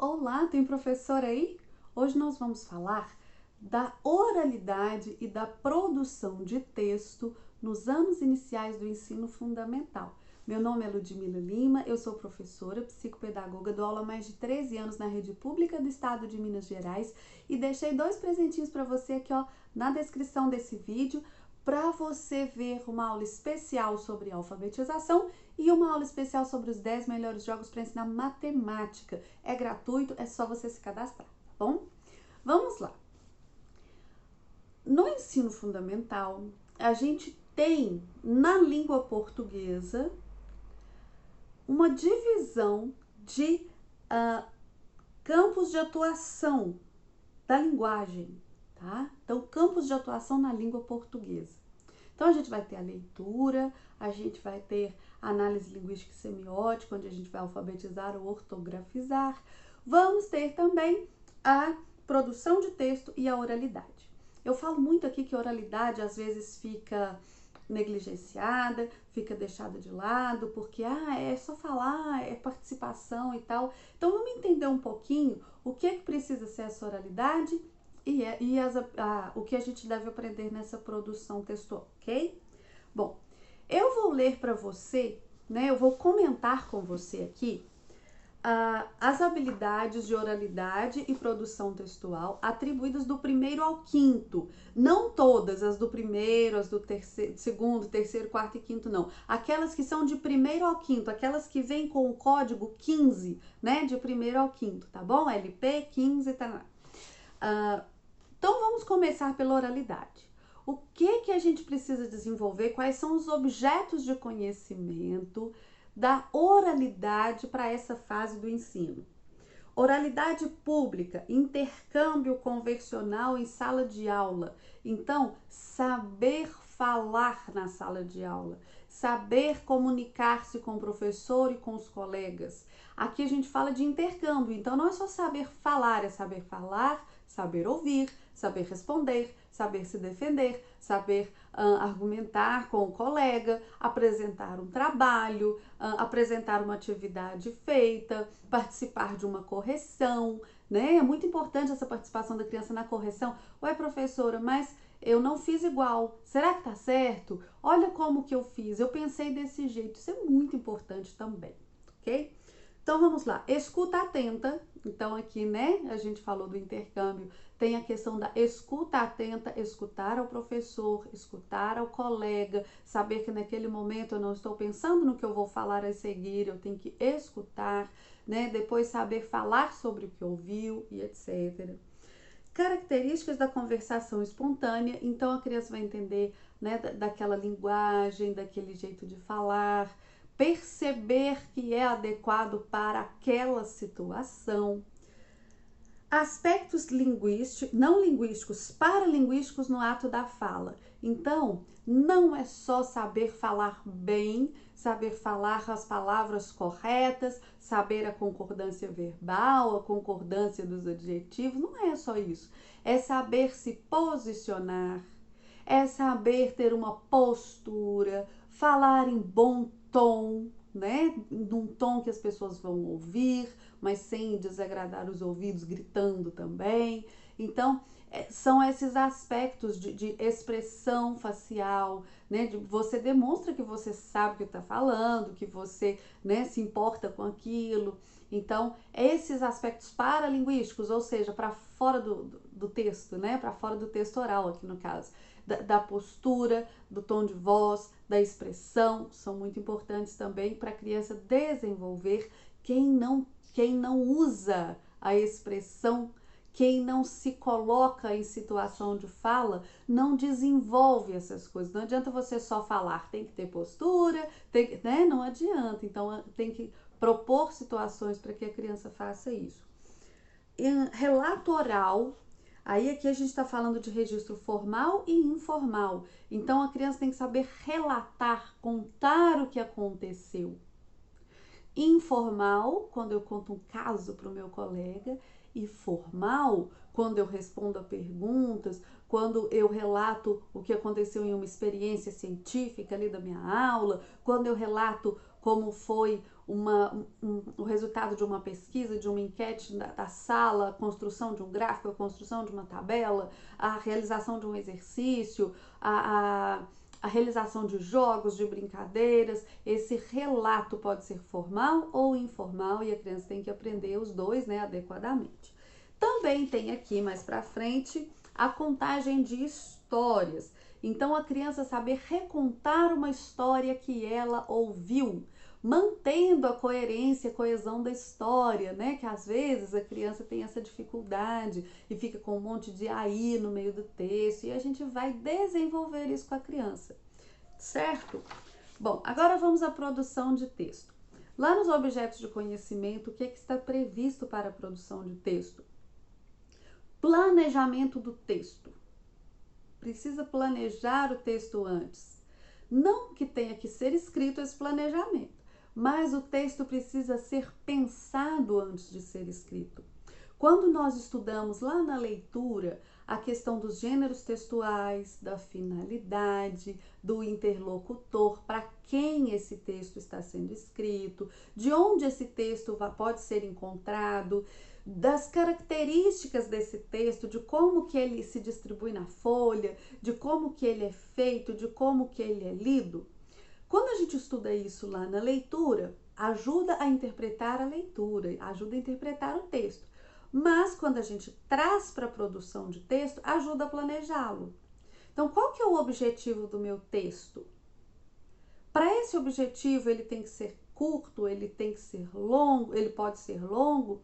Olá, tem professor aí? Hoje nós vamos falar da oralidade e da produção de texto nos anos iniciais do ensino fundamental. Meu nome é Ludmila Lima, eu sou professora, psicopedagoga, dou aula há mais de 13 anos na rede pública do estado de Minas Gerais e deixei 2 presentinhos para você aqui, ó, na descrição desse vídeo, para você ver uma aula especial sobre alfabetização e uma aula especial sobre os 10 melhores jogos para ensinar matemática. É gratuito, é só você se cadastrar, tá bom? Vamos lá. No ensino fundamental, a gente tem na língua portuguesa uma divisão de campos de atuação da linguagem, tá? Então, campos de atuação na língua portuguesa. Então, a gente vai ter a leitura, a gente vai ter a análise linguística e semiótica, onde a gente vai alfabetizar ou ortografizar. Vamos ter também a produção de texto e a oralidade. Eu falo muito aqui que a oralidade às vezes fica negligenciada, fica deixada de lado, porque é só falar, é participação e tal. Então, vamos entender um pouquinho o que precisa ser essa oralidade o que a gente deve aprender nessa produção textual, ok? Bom, eu vou ler para você, né? Eu vou comentar com você aqui as habilidades de oralidade e produção textual atribuídas do primeiro ao quinto. Não todas as do primeiro, as do terceiro, segundo, terceiro, quarto e quinto, não. Aquelas que são de primeiro ao quinto, aquelas que vêm com o código 15, né? De primeiro ao quinto, tá bom? LP 15, tá? Então, vamos começar pela oralidade. O que a gente precisa desenvolver? Quais são os objetos de conhecimento da oralidade para essa fase do ensino? Oralidade pública, intercâmbio conversacional em sala de aula. Então, saber falar na sala de aula, saber comunicar-se com o professor e com os colegas. Aqui a gente fala de intercâmbio, então não é só saber falar, é saber falar, saber ouvir, saber responder, saber se defender, saber argumentar com o colega, apresentar um trabalho, apresentar uma atividade feita, participar de uma correção, né? É muito importante essa participação da criança na correção. Ué, professora, mas eu não fiz igual. Será que tá certo? Olha como que eu fiz. Eu pensei desse jeito. Isso é muito importante também, ok? Então, vamos lá. Escuta atenta. Então, aqui, né, a gente falou do intercâmbio. Tem a questão da escuta atenta, escutar ao professor, escutar ao colega, saber que naquele momento eu não estou pensando no que eu vou falar a seguir, eu tenho que escutar, né? Depois saber falar sobre o que ouviu e etc. Características da conversação espontânea, então a criança vai entender, né, daquela linguagem, daquele jeito de falar, perceber que é adequado para aquela situação. Aspectos linguísticos, não linguísticos, paralinguísticos no ato da fala. Então, não é só saber falar bem, saber falar as palavras corretas, saber a concordância verbal, a concordância dos adjetivos, não é só isso. É saber se posicionar, é saber ter uma postura, falar em bom tom, né? Num tom que as pessoas vão ouvir, mas sem desagradar os ouvidos, gritando também. Então, são esses aspectos de expressão facial, né? Você demonstra que você sabe o que está falando, que você, né, se importa com aquilo. Então, esses aspectos paralinguísticos, ou seja, para fora do texto, né? Para fora do texto oral, aqui no caso, da postura, do tom de voz, da expressão, são muito importantes também para a criança desenvolver. Quem não usa a expressão, quem não se coloca em situação de fala, não desenvolve essas coisas. Não adianta você só falar, tem que ter postura, né? Não adianta. Então, tem que propor situações para que a criança faça isso. Em relato oral, aí aqui a gente está falando de registro formal e informal. Então, a criança tem que saber relatar, contar o que aconteceu. Informal, quando eu conto um caso para o meu colega, e formal, quando eu respondo a perguntas, quando eu relato o que aconteceu em uma experiência científica ali da minha aula, quando eu relato como foi o resultado de uma pesquisa, de uma enquete da sala, a construção de um gráfico, a construção de uma tabela, a realização de um exercício, a realização de jogos, de brincadeiras. Esse relato pode ser formal ou informal e a criança tem que aprender os dois, né, adequadamente. Também tem aqui mais para frente a contagem de histórias. Então a criança saber recontar uma história que ela ouviu, mantendo a coerência, a coesão da história, né? Que às vezes a criança tem essa dificuldade e fica com um monte de aí no meio do texto, e a gente vai desenvolver isso com a criança, certo? Bom, agora vamos à produção de texto. Lá nos objetos de conhecimento, o que está previsto para a produção de texto? Planejamento do texto. Precisa planejar o texto antes. Não que tenha que ser escrito esse planejamento, mas o texto precisa ser pensado antes de ser escrito. Quando nós estudamos lá na leitura a questão dos gêneros textuais, da finalidade, do interlocutor, para quem esse texto está sendo escrito, de onde esse texto pode ser encontrado, das características desse texto, de como que ele se distribui na folha, de como que ele é feito, de como que ele é lido. Quando a gente estuda isso lá na leitura, ajuda a interpretar a leitura, ajuda a interpretar o texto. Mas quando a gente traz para a produção de texto, ajuda a planejá-lo. Então, qual que é o objetivo do meu texto? Para esse objetivo, ele tem que ser curto, ele tem que ser longo, ele pode ser longo.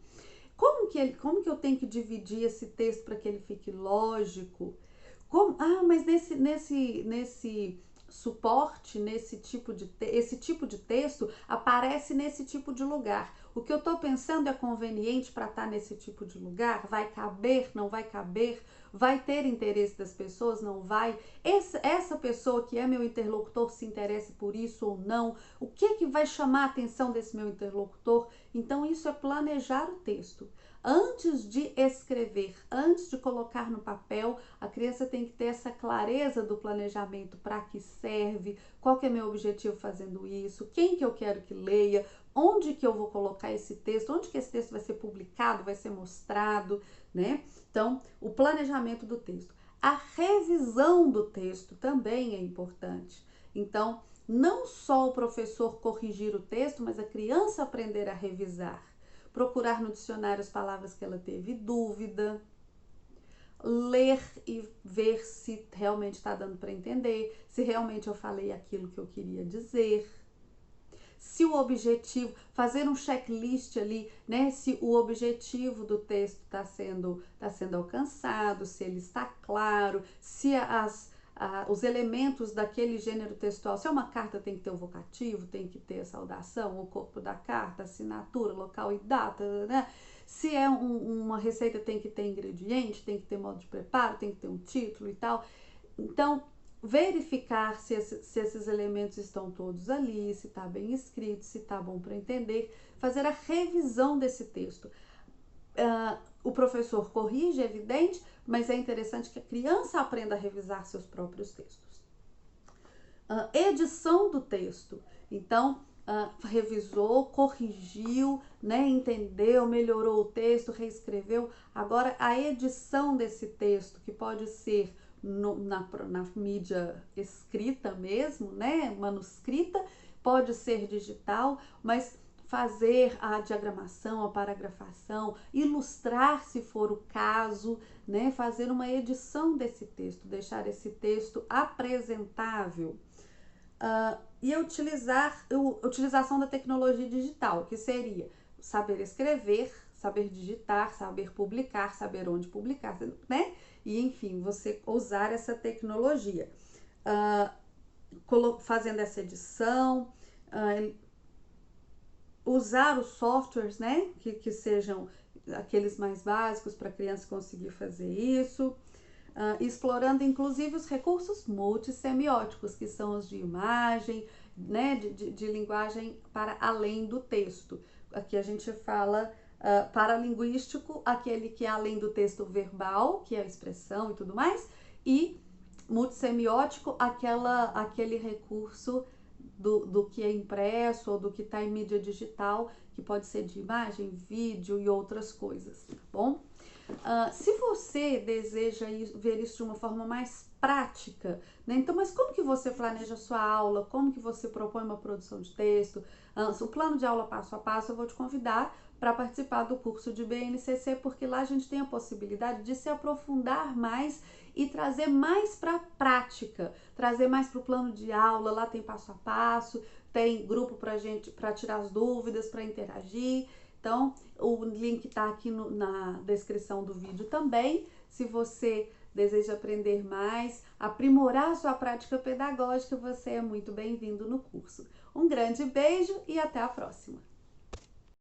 Como que eu tenho que dividir esse texto para que ele fique lógico? Mas nesse suporte, esse tipo de texto aparece nesse tipo de lugar. O que eu estou pensando é conveniente para estar nesse tipo de lugar? Vai caber? Não vai caber? Vai ter interesse das pessoas? Não vai? Essa pessoa que é meu interlocutor se interessa por isso ou não? O que vai chamar a atenção desse meu interlocutor? Então isso é planejar o texto. Antes de escrever, antes de colocar no papel, a criança tem que ter essa clareza do planejamento, para que serve, qual que é meu objetivo fazendo isso, quem que eu quero que leia, onde que eu vou colocar esse texto, onde que esse texto vai ser publicado, vai ser mostrado, né? Então, o planejamento do texto. A revisão do texto também é importante. Então, não só o professor corrigir o texto, mas a criança aprender a revisar. Procurar no dicionário as palavras que ela teve dúvida, ler e ver se realmente está dando para entender, se realmente eu falei aquilo que eu queria dizer, se o objetivo, fazer um checklist ali, né, se o objetivo do texto está sendo alcançado, se ele está claro, se os elementos daquele gênero textual, se é uma carta tem que ter o vocativo, tem que ter a saudação, o corpo da carta, assinatura, local e data, né? Se é uma receita tem que ter ingrediente, tem que ter modo de preparo, tem que ter um título e tal. Então, verificar se esses elementos estão todos ali, se está bem escrito, se está bom para entender, fazer a revisão desse texto. O professor corrige, é evidente, mas é interessante que a criança aprenda a revisar seus próprios textos. Edição do texto. Então, revisou, corrigiu, né, entendeu, melhorou o texto, reescreveu. Agora, a edição desse texto, que pode ser na mídia escrita mesmo, né, manuscrita, pode ser digital, mas fazer a diagramação, a paragrafação, ilustrar se for o caso, né, fazer uma edição desse texto, deixar esse texto apresentável. E a utilização da tecnologia digital, que seria saber escrever, saber digitar, saber publicar, saber onde publicar, né? E enfim, você usar essa tecnologia. Fazendo essa edição, usar os softwares, né? Que sejam aqueles mais básicos para a criança conseguir fazer isso. Explorando inclusive os recursos multissemióticos, que são os de imagem, né, de linguagem para além do texto. Aqui a gente fala paralinguístico, aquele que é além do texto verbal, que é a expressão e tudo mais, e multissemiótico, aquele recurso do que é impresso ou do que está em mídia digital, que pode ser de imagem, vídeo e outras coisas, tá bom? Se você deseja ver isso de uma forma mais prática, né? Então, mas como que você planeja a sua aula? Como que você propõe uma produção de texto? O plano de aula passo a passo, eu vou te convidar para participar do curso de BNCC, porque lá a gente tem a possibilidade de se aprofundar mais e trazer mais para a prática, trazer mais para o plano de aula. Lá tem passo a passo, tem grupo para gente, para tirar as dúvidas, para interagir. Então, o link está aqui na descrição do vídeo também. Se você deseja aprender mais, aprimorar a sua prática pedagógica, você é muito bem-vindo no curso. Um grande beijo e até a próxima!